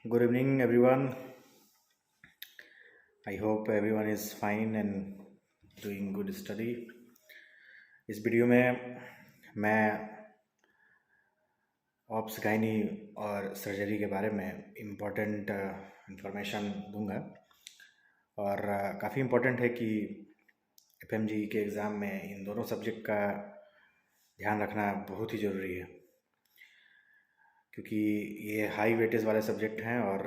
Good evening, everyone. I hope everyone is fine and doing good study. इस video में मैं ops gynae और surgery के बारे में इम्पोर्टेंट इंफॉर्मेशन दूंगा और काफ़ी इम्पोर्टेंट है कि एफएमजी के एग्ज़ाम में इन दोनों सब्जेक्ट का ध्यान रखना बहुत ही ज़रूरी है क्योंकि ये हाई वेटेज वाले सब्जेक्ट हैं और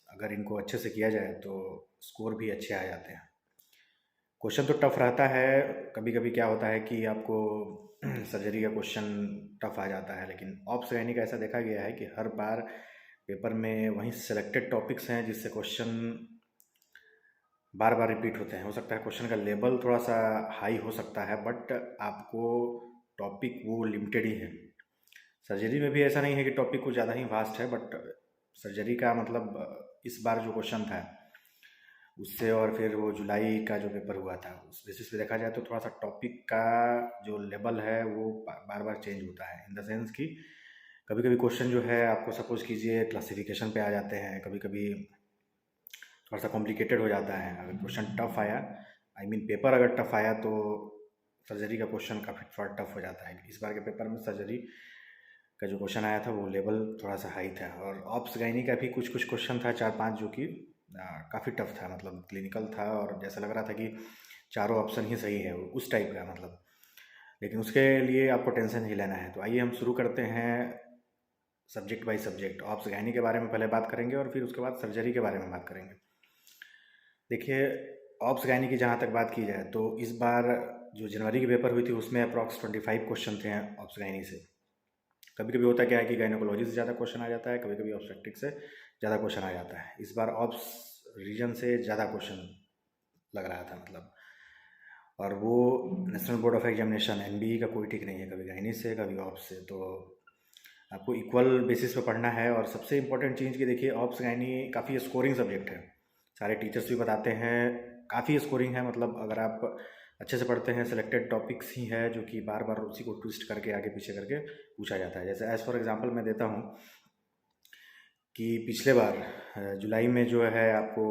अगर इनको अच्छे से किया जाए तो स्कोर भी अच्छे आ जाते हैं। क्वेश्चन तो टफ रहता है, कभी कभी क्या होता है कि आपको सर्जरी का क्वेश्चन टफ आ जाता है, लेकिन ऑप्स गायनी का ऐसा देखा गया है कि हर बार पेपर में वहीं सेलेक्टेड टॉपिक्स हैं जिससे क्वेश्चन बार बार रिपीट होते हैं। हो सकता है क्वेश्चन का लेवल थोड़ा सा हाई हो सकता है, बट आपको टॉपिक वो लिमिटेड ही है। सर्जरी में भी ऐसा नहीं है कि टॉपिक कुछ ज़्यादा ही वास्ट है, बट सर्जरी का मतलब इस बार जो क्वेश्चन था उससे और फिर वो जुलाई का जो पेपर हुआ था उस बेसिस पे देखा जाए तो थोड़ा सा टॉपिक का जो लेवल है वो बार बार चेंज होता है। इन द सेंस कि कभी कभी क्वेश्चन जो है आपको सपोज कीजिए क्लासिफिकेशन पे आ जाते हैं, कभी कभी थोड़ा सा कॉम्प्लिकेटेड हो जाता है। अगर क्वेश्चन टफ आया, आई मीन पेपर अगर टफ आया, तो सर्जरी का क्वेश्चन काफ़ी थोड़ा टफ हो जाता है। इस बार के पेपर में सर्जरी का जो क्वेश्चन आया था वो लेवल थोड़ा सा हाई था, और ऑप्स गायनी का भी कुछ कुछ क्वेश्चन था, 4-5, जो कि काफ़ी टफ था, मतलब क्लिनिकल था और जैसा लग रहा था कि चारों ऑप्शन ही सही है, उस टाइप का मतलब। लेकिन उसके लिए आपको टेंशन नहीं लेना है। तो आइए हम शुरू करते हैं subject by subject. Ops gynae के बारे में पहले बात करेंगे और फिर उसके बाद सर्जरी के बारे में बात करेंगे। देखिए, ऑप्स गायनी की जहाँ तक बात की जाए तो इस बार जो जनवरी की पेपर हुई थी उसमें अप्रॉक्स 25 क्वेश्चन थे ऑप्स गायनी से। कभी कभी होता क्या है कि गायनोकोलॉजी से ज़्यादा क्वेश्चन आ जाता है, कभी कभी ऑब्स्टेट्रिक से ज़्यादा क्वेश्चन आ जाता है। इस बार ऑप्स रीजन से ज़्यादा क्वेश्चन लग रहा था मतलब। और वो national board of examination NBE का कोई ठीक नहीं है, कभी गायनी से कभी ऑप्स से, तो आपको इक्वल बेसिस पे पढ़ना है। और सबसे इंपॉर्टेंट चीज़ कि देखिए, ऑप्स गायनी काफ़ी स्कोरिंग सब्जेक्ट है, सारे टीचर्स भी बताते हैं काफ़ी स्कोरिंग है। मतलब अगर आप अच्छे से पढ़ते हैं, सिलेक्टेड टॉपिक्स ही है जो कि बार बार उसी को ट्विस्ट करके आगे पीछे करके पूछा जाता है। जैसे एज़ फॉर एग्जांपल मैं देता हूँ कि पिछले बार जुलाई में जो है आपको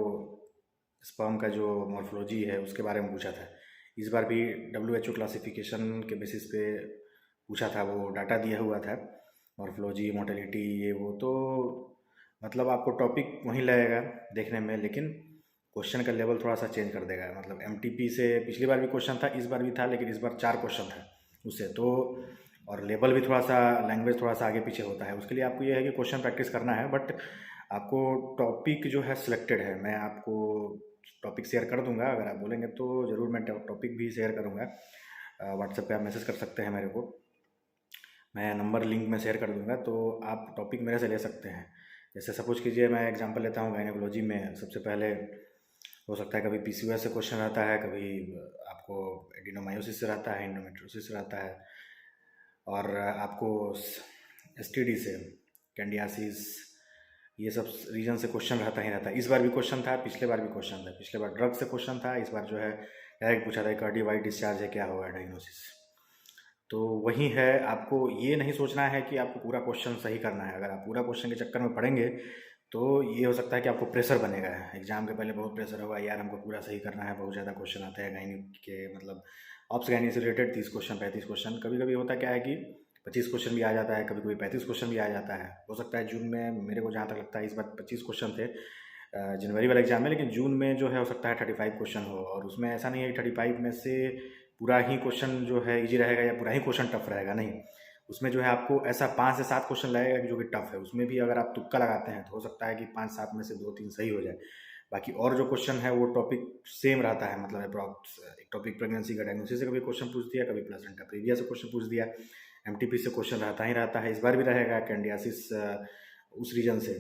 स्पर्म का जो मॉर्फोलॉजी है उसके बारे में पूछा था। इस बार भी WHO क्लासिफिकेशन के बेसिस पे पूछा था, वो डाटा दिया हुआ था, मॉर्फोलॉजी, मोर्टेलिटी, ये वो। तो मतलब आपको टॉपिक वहीं लगेगा देखने में, लेकिन क्वेश्चन का लेवल थोड़ा सा चेंज कर देगा। मतलब एमटीपी से पिछली बार भी क्वेश्चन था, इस बार भी था, लेकिन इस बार 4 क्वेश्चन था उससे तो। और लेवल भी थोड़ा सा, लैंग्वेज थोड़ा सा आगे पीछे होता है। उसके लिए आपको ये है कि क्वेश्चन प्रैक्टिस करना है, बट आपको टॉपिक जो है सिलेक्टेड है। मैं आपको टॉपिक शेयर कर दूंगा, अगर आप बोलेंगे तो ज़रूर मैं टॉपिक भी शेयर करूंगा। व्हाट्सएप पे आप मैसेज कर सकते हैं मेरे को, मैं नंबर लिंक में शेयर कर दूंगा, तो आप टॉपिक मेरे से ले सकते हैं। जैसे सपोज कीजिए मैं एग्जांपल लेता हूँ, गायनेकोलॉजी में सबसे पहले हो सकता है कभी पीसीओएस से क्वेश्चन रहता है, कभी आपको एडिनोमायोसिस से रहता है, एंडोमेट्रोसिस से रहता है, और आपको एसटीडी से, कैंडियासिस, ये सब रीजन से क्वेश्चन रहता ही रहता है। इस बार भी क्वेश्चन था, पिछले बार भी क्वेश्चन था। पिछले बार ड्रग से क्वेश्चन था, इस बार जो है डायरेक्ट पूछा था कार्डियोवाइड डिस्चार्ज है, क्या होगा डायग्नोसिस। तो वही है, आपको ये नहीं सोचना है कि आपको पूरा क्वेश्चन सही करना है। अगर आप पूरा क्वेश्चन के चक्कर में पढ़ेंगे तो ये हो सकता है कि आपको प्रेशर बनेगा, एग्जाम के पहले बहुत प्रेशर होगा, यार हमको पूरा सही करना है, बहुत ज़्यादा क्वेश्चन आते हैं गायनी के, मतलब ऑप्स गायनी से रिलेटेड 30 क्वेश्चन, 35 क्वेश्चन। कभी कभी होता क्या है कि 25 क्वेश्चन भी आ जाता है, कभी कभी 35 क्वेश्चन भी आ जाता है। हो सकता है जून में, मेरे को जहाँ तक लगता है इस बार 25 क्वेश्चन थे जनवरी वाले एग्जाम में, लेकिन जून में जो है हो सकता है 35 क्वेश्चन हो। और उसमें ऐसा नहीं है कि 35 में से पूरा ही क्वेश्चन जो है इजी रहेगा या पूरा ही क्वेश्चन टफ रहेगा, नहीं। उसमें जो है आपको ऐसा 5 से 7 क्वेश्चन लगेगा कि जो कि टफ है। उसमें भी अगर आप तुक्का लगाते हैं तो हो सकता है कि 5-7 में से 2-3 सही हो जाए। बाकी और जो क्वेश्चन है वो टॉपिक सेम रहता है, मतलब अप्रॉक्स एक टॉपिक प्रेगनेंसी का डायग्नोसिस से कभी क्वेश्चन पूछ दिया, कभी प्लेसेंटा प्रीविया से क्वेश्चन पूछ दिया, एमटीपी से क्वेश्चन रहता ही रहता है। इस बार भी रहेगा, कैंडियासिस उस रीजन से,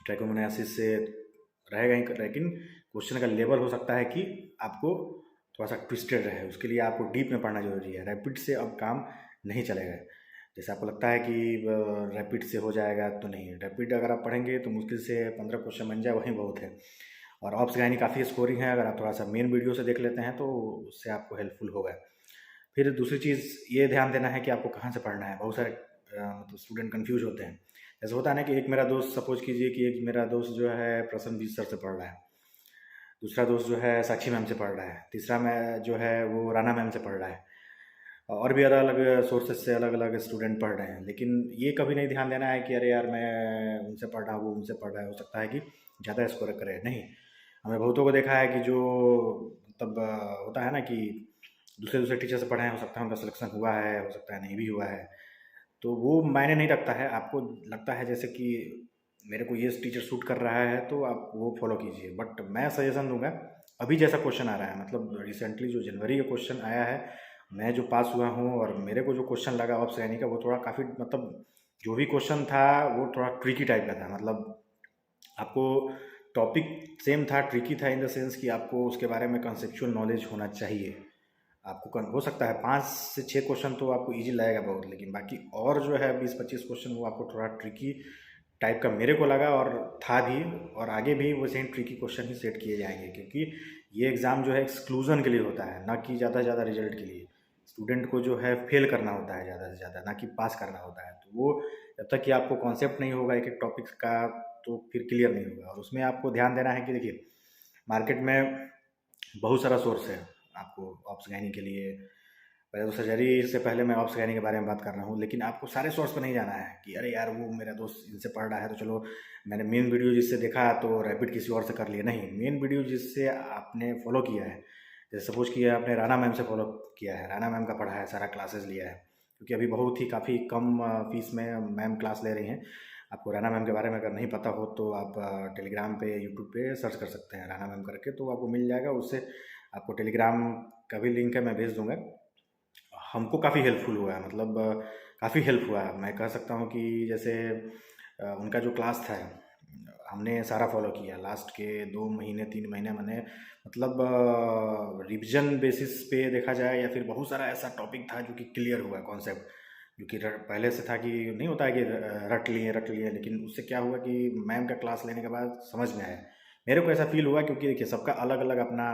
ट्रैकोमोनासिस से रहेगा ही, लेकिन क्वेश्चन का लेवल हो सकता है कि आपको थोड़ा सा ट्विस्टेड रहे। उसके लिए आपको डीप में पढ़ना जरूरी है। रैपिड से अब काम नहीं चलेगा। जैसे आपको लगता है कि रैपिड से हो जाएगा, तो नहीं। रैपिड अगर आप पढ़ेंगे तो मुश्किल से 15 क्वेश्चन बन जाए, वही बहुत है। और ऑप्स गायनी काफ़ी स्कोरिंग है, अगर आप थोड़ा सा मेन वीडियो से देख लेते हैं तो उससे आपको हेल्पफुल होगा। फिर दूसरी चीज़ ये ध्यान देना है कि आपको कहाँ से पढ़ना है। बहुत सारे मतलब स्टूडेंट कन्फ्यूज होते हैं। ऐसा होता है ना कि एक मेरा दोस्त, सपोज कीजिए कि एक मेरा दोस्त जो है प्रसन्नजीत सर से पढ़ रहा है, दूसरा दोस्त जो है साक्षी मैम से पढ़ रहा है, तीसरा मैं जो है वो राना मैम से पढ़ रहा है, और भी अलग अलग सोर्सेज से अलग अलग स्टूडेंट पढ़ रहे हैं। लेकिन ये कभी नहीं ध्यान देना है कि अरे यार मैं उनसे पढ़ रहा हूँ, वो उनसे पढ़ रहा है, हो सकता है कि ज़्यादा स्कोर करे। नहीं, हमने बहुतों को देखा है कि जो मतलब होता है ना कि दूसरे दूसरे टीचर से पढ़े हैं, हो सकता है उनका सिलेक्शन हुआ है, हो सकता है नहीं भी हुआ है, तो वो मायने नहीं रखता है। आपको लगता है जैसे कि मेरे को ये टीचर सूट कर रहा है तो आप वो फॉलो कीजिए। बट मैं सजेशन दूंगा, अभी जैसा क्वेश्चन आ रहा है, मतलब रिसेंटली जो जनवरी का क्वेश्चन आया है, मैं जो पास हुआ हूँ और मेरे को जो क्वेश्चन लगा ऑफ श्रेणी का, वो थोड़ा काफ़ी मतलब जो भी क्वेश्चन था वो थोड़ा ट्रिकी टाइप का था। मतलब आपको टॉपिक सेम था, ट्रिकी था इन द सेंस कि आपको उसके बारे में कंसेप्चुअल नॉलेज होना चाहिए। आपको हो सकता है 5 से 6 क्वेश्चन तो आपको इजी लगेगा बहुत, लेकिन बाकी और जो है 20-25 क्वेश्चन वो आपको थोड़ा ट्रिकी टाइप का मेरे को लगा और था भी। और आगे भी वो सेम ट्रिकी क्वेश्चन ही सेट किए जाएंगे, क्योंकि ये एग्ज़ाम जो है एक्सक्लूजन के लिए होता है, ना कि ज़्यादा से ज़्यादा रिजल्ट के लिए। स्टूडेंट को जो है फेल करना होता है ज़्यादा से ज़्यादा, ना कि पास करना होता है। तो वो जब तक कि आपको कॉन्सेप्ट नहीं होगा एक एक टॉपिक्स का, तो फिर क्लियर नहीं होगा। और उसमें आपको ध्यान देना है कि देखिए, मार्केट में बहुत सारा सोर्स है आपको ऑप्स गाइनिंग के लिए। पहले तो सर्जरी से पहले मैं ऑप्स गाइनिंग के बारे में बात कर रहा हूँ, लेकिन आपको सारे सोर्स पर नहीं जाना है कि अरे यार वो मेरा दोस्त इनसे पढ़ रहा है तो चलो मैंने मेन वीडियो जिससे देखा तो रैपिड किसी और से कर लिया। नहीं, मेन वीडियो जिससे आपने फॉलो किया है, जैसे सपोज किया आपने राना मैम से फॉलो किया है, राना मैम का पढ़ा है, सारा क्लासेस लिया है, क्योंकि अभी बहुत ही काफ़ी कम फीस में मैम क्लास ले रही हैं। आपको राना मैम के बारे में अगर नहीं पता हो तो आप टेलीग्राम पे, यूट्यूब पे सर्च कर सकते हैं राना मैम करके, तो आपको मिल जाएगा। उससे आपको टेलीग्राम का भी लिंक है, मैं भेज दूंगा। हमको काफ़ी हेल्पफुल हुआ है, मतलब काफ़ी हेल्प हुआ है। मैं कह सकता हूँ कि जैसे उनका जो क्लास था हमने सारा फॉलो किया लास्ट के 2 महीने 3 महीने। मैंने मतलब रिवीजन बेसिस पे देखा जाए या फिर बहुत सारा ऐसा टॉपिक था जो कि क्लियर हुआ कॉन्सेप्ट, जो कि पहले से था कि नहीं होता है कि रट लिए, लेकिन उससे क्या हुआ कि मैम का क्लास लेने के बाद समझ में आया। मेरे को ऐसा फील हुआ, क्योंकि देखिए सबका अलग अलग अपना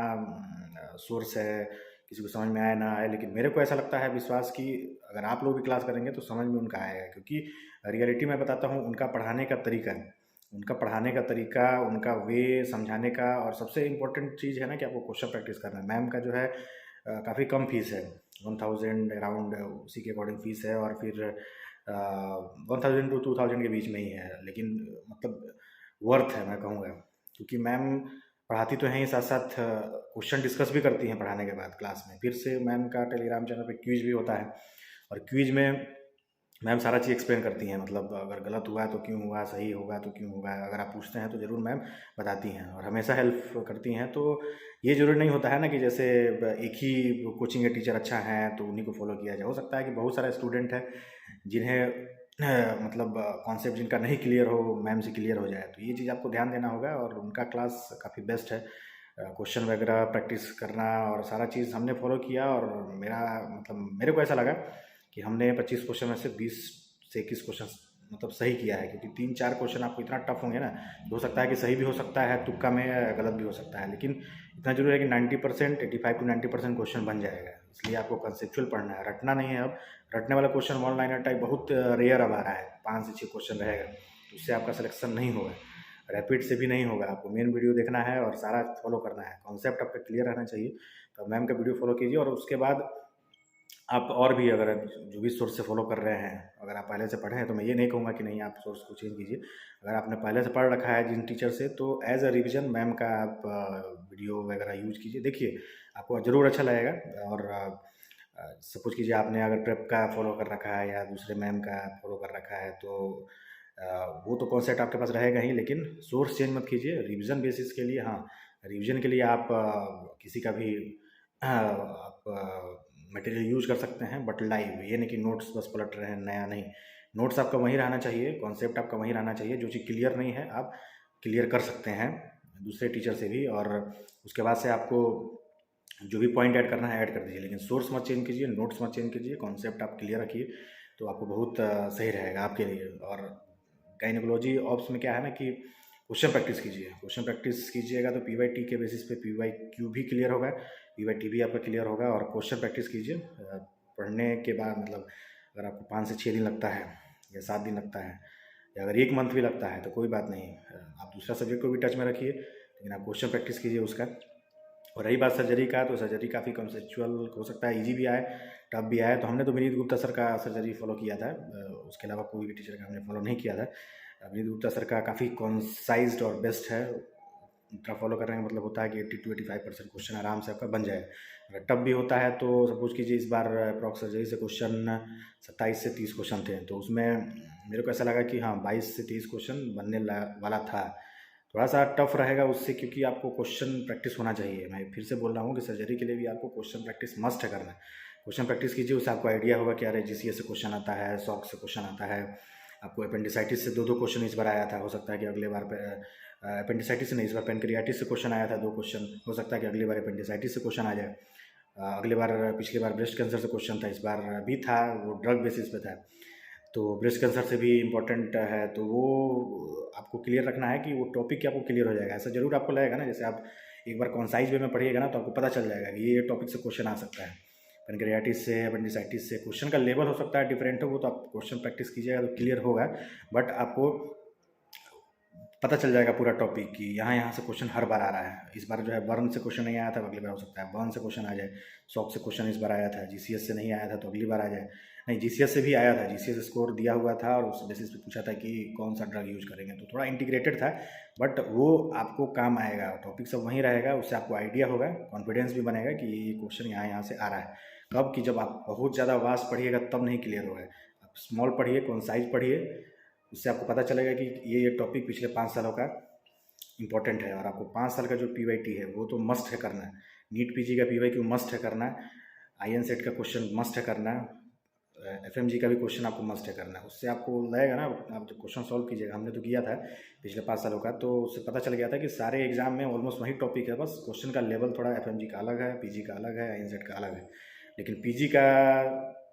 सोर्स है, किसी को समझ में आए ना आए, लेकिन मेरे को ऐसा लगता है विश्वास कि अगर आप लोग भी क्लास करेंगे तो समझ में उनका आएगा। क्योंकि रियलिटी में बताता हूँ, उनका पढ़ाने का तरीका है, उनका पढ़ाने का तरीका, उनका वे समझाने का, और सबसे इम्पोर्टेंट चीज़ है ना कि आपको क्वेश्चन प्रैक्टिस करना है। मैम का जो है काफ़ी कम फीस है, 1000 अराउंड उसी के अकॉर्डिंग फीस है, और फिर 1000 to 2000 के बीच में ही है, लेकिन मतलब वर्थ है मैं कहूँगा। क्योंकि मैम पढ़ाती तो हैं ही, साथ साथ क्वेश्चन डिस्कस भी करती हैं पढ़ाने के बाद क्लास में। फिर से मैम का टेलीग्राम चैनल पे क्विज भी होता है, और क्विज में मैम सारा चीज़ एक्सप्लेन करती हैं। मतलब अगर गलत हुआ है तो क्यों हुआ, सही होगा तो क्यों होगा, अगर आप पूछते हैं तो ज़रूर मैम बताती हैं और हमेशा हेल्प करती हैं। तो ये ज़रूरी नहीं होता है ना कि जैसे एक ही कोचिंग के टीचर अच्छा हैं तो उन्हीं को फॉलो किया जाए। हो सकता है कि बहुत सारे स्टूडेंट हैं जिन्हें मतलब कॉन्सेप्ट जिनका नहीं क्लियर हो, मैम से क्लियर हो जाए, तो ये चीज़ आपको ध्यान देना होगा। और उनका क्लास काफ़ी बेस्ट है, क्वेश्चन वगैरह प्रैक्टिस करना और सारा चीज़ हमने फॉलो किया। और मेरा मतलब मेरे को ऐसा लगा कि हमने 25 क्वेश्चन में से 20 से 21 क्वेश्चन मतलब सही किया है। क्योंकि 3-4 क्वेश्चन आपको इतना टफ होंगे ना, तो हो सकता है कि सही भी हो सकता है, तुक्का में गलत भी हो सकता है, लेकिन इतना जरूर है कि 90%, 85 to 90% क्वेश्चन बन जाएगा। इसलिए आपको कंसेप्चुअल पढ़ना है, रटना नहीं है। अब रटने वाला क्वेश्चन वन लाइनर टाइप बहुत रेयर अब आ रहा है, 5 से 6 क्वेश्चन रहेगा, तो उससे आपका सिलेक्शन नहीं होगा, रैपिड से भी नहीं होगा। आपको मेन वीडियो देखना है और सारा फॉलो करना है, कॉन्सेप्ट आपका क्लियर रहना चाहिए। तो मैम का वीडियो फॉलो कीजिए, और उसके बाद आप और भी अगर जो भी सोर्स से फॉलो कर रहे हैं, अगर आप पहले से पढ़े हैं तो मैं ये नहीं कहूँगा कि नहीं आप सोर्स को चेंज कीजिए। अगर आपने पहले से पढ़ रखा है जिन टीचर से, तो एज अ रिवीजन मैम का आप वीडियो वगैरह यूज कीजिए, देखिए आपको ज़रूर अच्छा लगेगा। और सपोज कीजिए आपने अगर प्रेप का फॉलो कर रखा है या दूसरे मैम का फॉलो कर रखा है, तो वो तो कॉन्सेप्ट आपके पास रहेगा ही, लेकिन सोर्स चेंज मत कीजिए। रिवीजन बेसिस के लिए, हाँ, रिवीजन के लिए आप किसी का भी आप मटेरियल यूज कर सकते हैं, बट लाइव, ये नहीं कि नोट्स बस पलट रहे हैं, नया नहीं। नोट्स आपका वहीं रहना चाहिए, कॉन्सेप्ट आपका वहीं रहना चाहिए। जो चीज़ क्लियर नहीं है आप क्लियर कर सकते हैं दूसरे टीचर से भी, और उसके बाद से आपको जो भी पॉइंट ऐड करना है ऐड कर दीजिए, लेकिन सोर्स मत चेंज कीजिए, नोट्स मत चेंज कीजिए, कॉन्सेप्ट आप क्लियर रखिए, तो आपको बहुत सही रहेगा आपके लिए। और गाइनोकोलॉजी ऑप्स में क्या है ना कि क्वेश्चन प्रैक्टिस कीजिए, क्वेश्चन प्रैक्टिस कीजिएगा तो PYT के बेसिस पे PYQ भी क्लियर होगा, PYT भी आपका क्लियर होगा। और क्वेश्चन प्रैक्टिस कीजिए पढ़ने के बाद, मतलब अगर आपको 5 से 6 दिन लगता है या 7 दिन लगता है, या अगर 1 मंथ भी लगता है तो कोई बात नहीं, आप दूसरा सब्जेक्ट को भी टच में रखिए, लेकिन आप क्वेश्चन प्रैक्टिस कीजिए उसका। और रही बात सर्जरी का, तो सर्जरी काफ़ी कंसेप्चुअल हो सकता है, इजी भी आए, टफ भी आए। तो हमने तो विनीत गुप्ता सर का सर्जरी फॉलो किया था, उसके अलावा कोई भी टीचर का हमने फॉलो नहीं किया था। विनीत गुप्ता सर का काफ़ी कॉन्साइज्ड और बेस्ट है, उनका फॉलो करने का मतलब होता है कि 80 to 85% क्वेश्चन आराम से आपका बन जाए। अगर टफ भी होता है तो सपोज कीजिए इस बार अप्रॉक्स सर्जरी से क्वेश्चन 27 से 30 क्वेश्चन थे, तो उसमें मेरे को ऐसा लगा कि हाँ 22 से 30 क्वेश्चन बनने वाला था। थोड़ा सा टफ रहेगा उससे, क्योंकि आपको क्वेश्चन प्रैक्टिस होना चाहिए। मैं फिर से बोल रहा हूँ कि सर्जरी के लिए भी आपको क्वेश्चन प्रैक्टिस मस्ट है करना। क्वेश्चन प्रैक्टिस कीजिए, उससे आपको आइडिया होगा कि अरे जीसीएस से क्वेश्चन आता है, सॉक से क्वेश्चन आता है। आपको अपेंडिसाइटिस से 2 क्वेश्चन इस बार आया था, हो सकता है कि अगले बार अपेंडिसाइटिस से नहीं, इस बार पेनक्रियाटिस से क्वेश्चन आया था 2 क्वेश्चन, हो सकता है कि अगली बार अपेंडिसाइटिस से क्वेश्चन आ जाए। अगली बार, पिछली बार ब्रेस्ट कैंसर से क्वेश्चन था, इस बार भी था, वो ड्रग बेसिस पे था, तो ब्रेस्ट कैंसर से भी इम्पोर्टेंट है। तो वो आपको क्लियर रखना है कि वो टॉपिक आपको क्लियर हो जाएगा। ऐसा जरूर आपको लगेगा ना, जैसे आप एक बार कॉन्साइज वे में पढ़िएगा ना, तो आपको पता चल जाएगा कि ये टॉपिक से क्वेश्चन आ सकता है। पेनक्रियाटिस से, अपेंडिसाइटिस से क्वेश्चन का लेवल हो सकता है डिफरेंट हो, वो तो आप क्वेश्चन प्रैक्टिस कीजिएगा तो क्लियर होगा। बट आपको पता चल जाएगा पूरा टॉपिक कि यहाँ से क्वेश्चन हर बार आ रहा है। इस बार जो है बर्न से क्वेश्चन नहीं आया था, अगली बार हो सकता है बर्न से क्वेश्चन आ जाए। शॉक से क्वेश्चन इस बार आया था, जीसीएस से नहीं आया था तो अगली बार आ जाए। नहीं, जीसीएस से भी आया था, जीसीएस स्कोर दिया हुआ था और उस बेसिस पे पूछा था कि कौन सा ड्रग यूज करेंगे, तो थोड़ा इंटीग्रेटेड था। बट वो आपको काम आएगा, टॉपिक सब वहीं रहेगा, उससे आपको आइडिया होगा, कॉन्फिडेंस भी बनेगा कि ये क्वेश्चन यहाँ से आ रहा है। कब कि जब आप बहुत ज़्यादा वास्ट पढ़िएगा तब नहीं क्लियर होगा। आप स्मॉल पढ़िए, कॉन्साइज पढ़िए, उससे आपको पता चलेगा कि ये टॉपिक पिछले 5 सालों का इंपॉर्टेंट है। और आपको 5 साल का जो पीवाईटी है वो तो मस्ट है करना है। नीट पीजी का पीवाईक्यू मस्ट है करना है, आईएन सेट का क्वेश्चन मस्ट है करना है, एफएमजी का भी क्वेश्चन आपको मस्ट है करना है। उससे आपको लगेगा ना, आप जब क्वेश्चन सॉल्व कीजिएगा, हमने तो किया था पिछले 5 सालों का, तो उससे पता चल गया था कि सारे एग्जाम में ऑलमोस्ट वही टॉपिक है, बस क्वेश्चन का लेवल थोड़ा एफएमजी का अलग है, पीजी का अलग है, आईएन सेट का अलग है। लेकिन पीजी का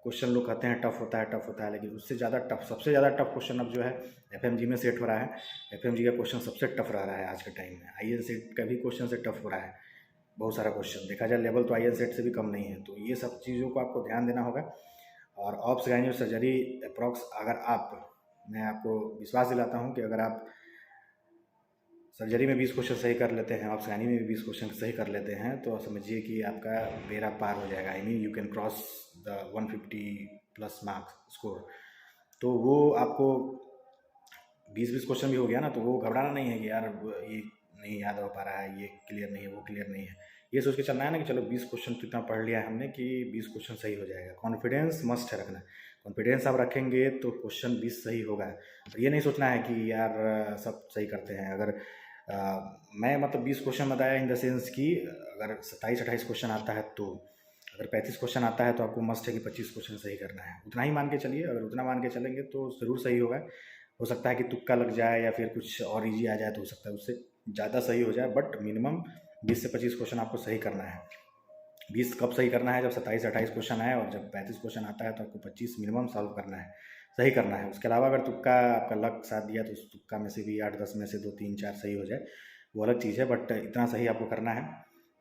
क्वेश्चन लोग कहते हैं टफ होता है, लेकिन उससे ज़्यादा टफ, सबसे ज़्यादा टफ क्वेश्चन अब जो है एफएमजी में सेट हो रहा है। एफएमजी का क्वेश्चन सबसे टफ रह रहा है आज के टाइम में। आईएन सेट का भी क्वेश्चन से टफ हो रहा है, बहुत सारा क्वेश्चन देखा जाए, लेवल तो आईएन सेट से भी कम नहीं है। तो ये सब चीज़ों को आपको ध्यान देना होगा। और ऑप्स गाइनिक सर्जरी अप्रॉक्स, अगर आप, मैं आपको विश्वास दिलाता हूँ कि अगर आप सर्जरी में 20 क्वेश्चन सही कर लेते हैं, ऑप्स गाइनिक में भी 20 क्वेश्चन सही कर लेते हैं, तो समझिए कि आपका बेड़ा पार हो जाएगा। I mean you can cross the 150+ marks score. तो वो आपको 20 क्वेश्चन भी हो गया ना, तो वो घबराना नहीं है कि यार ये नहीं याद हो पा रहा है, ये क्लियर नहीं है, वो क्लियर नहीं है। ये सोच के चलना है ना कि चलो 20 क्वेश्चन तो इतना पढ़ लिया है हमने कि 20 क्वेश्चन सही हो जाएगा। कॉन्फिडेंस मस्ट है रखना। कॉन्फिडेंस आप रखेंगे तो क्वेश्चन 20 सही होगा। और ये नहीं सोचना है कि यार सब सही करते हैं। अगर मैं मतलब 20 क्वेश्चन बताया इन द सेंस कि अगर 27-28 क्वेश्चन आता है, तो अगर 35 क्वेश्चन आता है तो आपको मस्ट है कि 25 क्वेश्चन सही करना है। उतना ही मान के चलिए, अगर उतना मान के चलेंगे तो ज़रूर सही होगा। हो सकता है कि तुक्का लग जाए या फिर कुछ और ईजी आ जाए, तो हो सकता है उससे ज़्यादा सही हो जाए, बट मिनिमम 20 से 25 क्वेश्चन आपको सही करना है। 20 कब सही करना है? जब 27-28 क्वेश्चन आए, और जब 35 क्वेश्चन आता है तो आपको 25 मिनिमम सॉल्व करना है, सही करना है। उसके अलावा अगर तुक्का आपका लक साथ दिया तो उस तुक्का में से भी 8-10 में से 2, 3, 4 सही हो जाए, वो अलग चीज़ है, बट इतना सही आपको करना है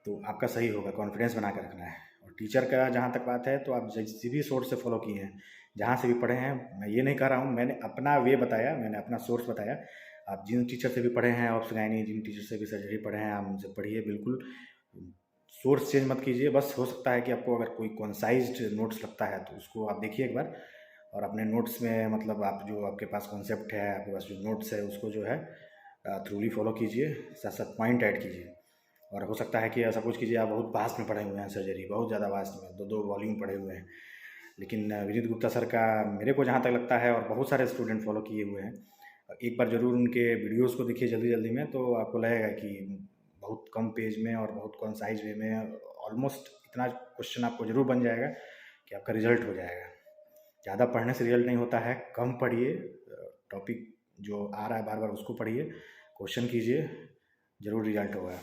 तो आपका सही होगा। कॉन्फिडेंस बना के रखना है। और टीचर का जहाँ तक बात है, तो आप जिस भी सोर्स से फॉलो किए हैं, जहाँ से भी पढ़े हैं, मैं ये नहीं कह रहा हूँ, मैंने अपना वे बताया, मैंने अपना सोर्स बताया। आप जिन टीचर से भी पढ़े हैं ऑप्स गाइनी, जिन टीचर से भी सर्जरी पढ़े हैं, आप उनसे पढ़िए, बिल्कुल सोर्स चेंज मत कीजिए। बस हो सकता है कि आपको अगर कोई कॉन्साइज्ड नोट्स लगता है तो उसको आप देखिए एक बार, और अपने नोट्स में मतलब आप जो आपके पास कॉन्सेप्ट है, आपके पास जो नोट्स है, उसको जो है थ्रूली फॉलो कीजिए, साथ साथ पॉइंट ऐड कीजिए। और हो सकता है कि ऐसा कुछ कीजिए, आप बहुत वास्ट में पढ़े हुए हैं सर्जरी, बहुत ज़्यादा वास्ट में, 2-2 वॉल्यूम पढ़े हुए हैं, लेकिन विनीत गुप्ता सर का मेरे को जहाँ तक लगता है, और बहुत सारे स्टूडेंट फॉलो किए हुए हैं, एक बार ज़रूर उनके वीडियोस को देखिए जल्दी जल्दी में, तो आपको लगेगा कि बहुत कम पेज में और बहुत कॉन्साइज वे में ऑलमोस्ट इतना क्वेश्चन आपको ज़रूर बन जाएगा कि आपका रिजल्ट हो जाएगा। ज़्यादा पढ़ने से रिजल्ट नहीं होता है, कम पढ़िए, टॉपिक जो आ रहा है बार बार उसको पढ़िए, क्वेश्चन कीजिए, ज़रूर रिजल्ट होगा।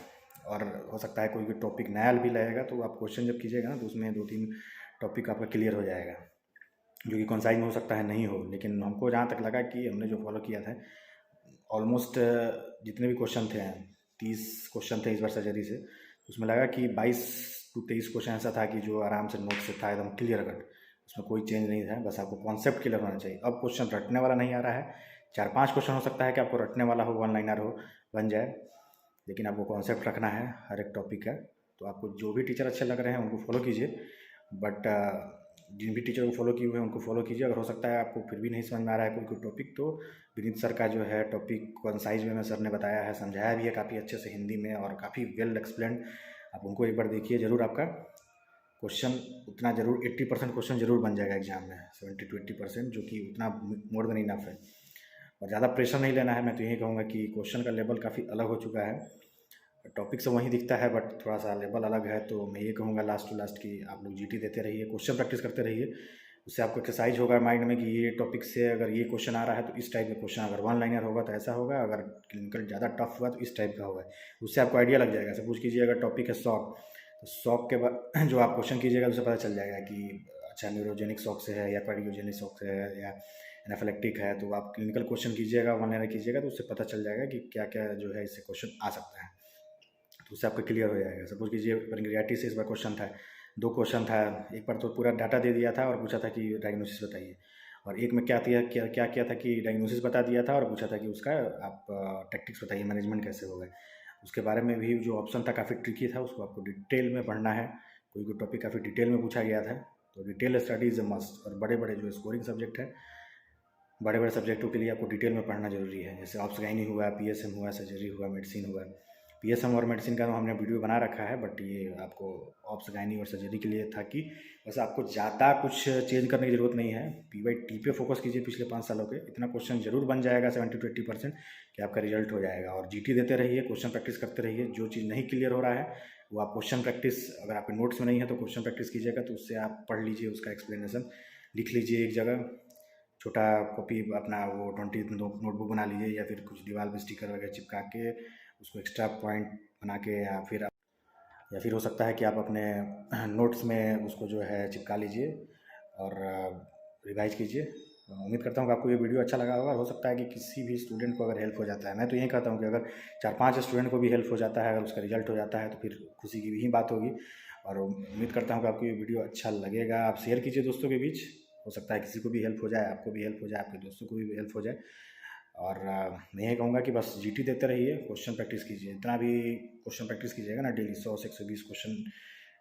और हो सकता है कोई भी टॉपिक नया भी लगेगा, तो आप क्वेश्चन जब कीजिएगा ना, तो उसमें 2-3 टॉपिक आपका क्लियर हो जाएगा, जो कि कॉन्साइज में हो सकता है नहीं हो। लेकिन हमको जहाँ तक लगा कि हमने जो फॉलो किया था, ऑलमोस्ट जितने भी क्वेश्चन थे, 30 क्वेश्चन थे इस बार सर्जरी से, उसमें लगा कि 22 to 23 क्वेश्चन ऐसा था कि जो आराम से नोट से था, एकदम क्लियर कट, उसमें कोई चेंज नहीं था, बस आपको कॉन्सेप्ट क्लियर होना चाहिए। अब क्वेश्चन रटने वाला नहीं आ रहा है, 4-5 क्वेश्चन हो सकता है कि आपको रटने वाला हो, वन लाइनर हो, बन जाए, लेकिन आपको कॉन्सेप्ट रखना है हर एक टॉपिक का। तो आपको जो भी टीचर अच्छे लग रहे हैं उनको फॉलो कीजिए, बट जिन भी टीचर को फॉलो किए हुए हैं उनको फॉलो कीजिए। अगर हो सकता है आपको फिर भी नहीं समझ में आ रहा है कोई टॉपिक, तो विनीत सर का जो है टॉपिक कंसाइज वे में सर ने बताया है, समझाया भी है काफ़ी अच्छे से हिंदी में और काफ़ी वेल एक्सप्लेंड। आप उनको एक बार देखिए ज़रूर, आपका क्वेश्चन उतना ज़रूर 80% क्वेश्चन ज़रूर बन जाएगा एग्जाम में, 70 to 80%, जो कि उतना मोर देन इनफ है। और ज़्यादा प्रेशर नहीं लेना है। मैं तो यही कहूँगा कि क्वेश्चन का लेवल काफ़ी अलग हो चुका है, टॉपिक सब वहीं दिखता है बट थोड़ा सा लेवल अलग है। तो मैं ये कहूँगा लास्ट टू लास्ट कि आप लोग जीटी देते रहिए, क्वेश्चन प्रैक्टिस करते रहिए, उससे आपको एक्सरसाइज होगा माइंड में कि ये टॉपिक से अगर ये क्वेश्चन आ रहा है तो इस टाइप का क्वेश्चन, अगर वन लाइनर होगा तो ऐसा होगा, अगर क्लिनिकल ज़्यादा टफ हुआ तो इस टाइप का होगा। उससे आपको आइडिया लग जाएगा। सपोज कीजिए अगर टॉपिक है शॉक, तो शॉक के बाद जो आप क्वेश्चन कीजिएगा उससे पता चल जाएगा कि अच्छा न्यूरोजेनिक शॉक से है या कार्डियोजेनिक शॉक से है या एनाफिलेक्टिक है। तो आप क्लिनिकल क्वेश्चन कीजिएगा, वन लाइनर कीजिएगा, तो उससे पता चल जाएगा कि क्या क्या जो है इससे क्वेश्चन आ सकता है, तो उससे आपका क्लियर हो जाएगा। सपोज कीजिए पेनक्रियाटिस से इस बार क्वेश्चन था, 2 क्वेश्चन था। एक बार तो पूरा डाटा दे दिया था और पूछा था कि डायग्नोसिस बताइए, और एक में क्या किया था कि डायग्नोसिस बता दिया था और पूछा था कि उसका आप टैक्टिक्स बताइए, मैनेजमेंट कैसे होगा। उसके बारे में भी जो ऑप्शन था काफ़ी ट्रिकी था, उसको आपको डिटेल में पढ़ना है। कोई टॉपिक काफ़ी डिटेल में पूछा गया था, तो detail study is a must. और बड़े बड़े जो स्कोरिंग सब्जेक्ट है, बड़े बड़े सब्जेक्टों के लिए आपको डिटेल में पढ़ना जरूरी है। जैसे ऑप्स गाइनी हुआ, पीएसएम हुआ, सर्जरी हुआ, मेडिसिन हुआ। पीएसएम और मेडिसिन का तो हमने वीडियो बना रखा है, बट ये आपको ऑप्स गाइनी और सर्जरी के लिए था कि बस आपको ज़्यादा कुछ चेंज करने की ज़रूरत नहीं है। पीवाईटी पे फोकस कीजिए पिछले 5 सालों के, इतना क्वेश्चन जरूर बन जाएगा 70 to 80% कि आपका रिजल्ट हो जाएगा। और जीटी देते रहिए, क्वेश्चन प्रैक्टिस करते रहिए। जो चीज़ नहीं क्लियर हो रहा है वो आप क्वेश्चन प्रैक्टिस, अगर आपके नोट्स में नहीं है तो क्वेश्चन प्रैक्टिस कीजिएगा, तो उससे आप पढ़ लीजिए, उसका एक्सप्लेनेशन लिख लीजिए एक जगह, छोटा कॉपी अपना वो 20 नोटबुक बना लीजिए, या फिर कुछ दीवार पे स्टिकर वगैरह चिपका के उसको एक्स्ट्रा पॉइंट बना के, या फिर हो सकता है कि आप अपने नोट्स में उसको जो है चिपका लीजिए और रिवाइज कीजिए। उम्मीद करता हूँ कि आपको ये वीडियो अच्छा लगा होगा। हो सकता है कि किसी भी स्टूडेंट को अगर हेल्प हो जाता है, मैं तो यही कहता हूँ कि अगर 4-5 स्टूडेंट को भी हेल्प हो जाता है, अगर उसका रिजल्ट हो जाता है, तो फिर खुशी की भी ही बात होगी। और उम्मीद करता हूँ कि आपको ये वीडियो अच्छा लगेगा। आप शेयर कीजिए दोस्तों के बीच, हो सकता है किसी को भी हेल्प हो जाए, आपको भी हेल्प हो जाए, आपके दोस्तों को भी हेल्प हो जाए। और मैं यही कहूँगा कि बस जीटी देते रहिए, क्वेश्चन प्रैक्टिस कीजिए। इतना भी क्वेश्चन प्रैक्टिस कीजिएगा ना डेली, 100 से 120 क्वेश्चन,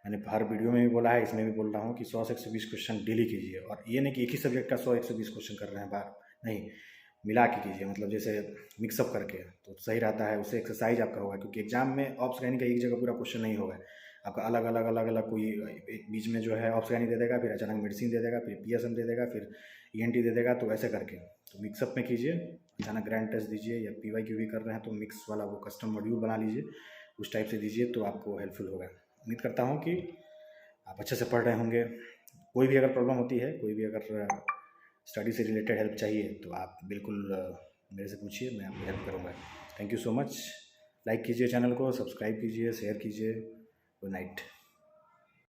मैंने हर वीडियो में भी बोला है, इसमें भी बोल रहा हूँ कि 100 से 120 क्वेश्चन डेली कीजिए। और ये नहीं कि एक ही सब्जेक्ट का 100-120 क्वेश्चन कर रहे हैं बार, नहीं, मिला के कीजिए, मतलब जैसे मिक्सअप करके, तो सही रहता है। उससे एक्सरसाइज आपका होगा, क्योंकि एग्जाम में ऑप्स गाइनी का एक जगह पूरा क्वेश्चन नहीं होगा, आपका अलग अलग अलग अलग कोई एक बीच में जो है ऑप्स गाइनी दे देगा, फिर अचानक मेडिसिन दे देगा, फिर पीएसएम दे देगा, फिर ईएनटी दे देगा। तो ऐसे करके तो मिक्सअप में कीजिए, अचानक ग्रैंड टेस्ट दीजिए, या पीवाईक्यू भी कर रहे हैं तो मिक्स वाला वो कस्टम मॉड्यूल बना लीजिए, उस टाइप से दीजिए, तो आपको हेल्पफुल होगा। उम्मीद करता हूँ कि आप अच्छे से पढ़ रहे होंगे। कोई भी अगर प्रॉब्लम होती है, कोई भी अगर स्टडी से रिलेटेड हेल्प चाहिए, तो आप बिल्कुल मेरे से पूछिए, मैं आपकी हेल्प करूँगा। Thank you so much. Like कीजिए चैनल को, सब्सक्राइब कीजिए, शेयर कीजिए। Good night.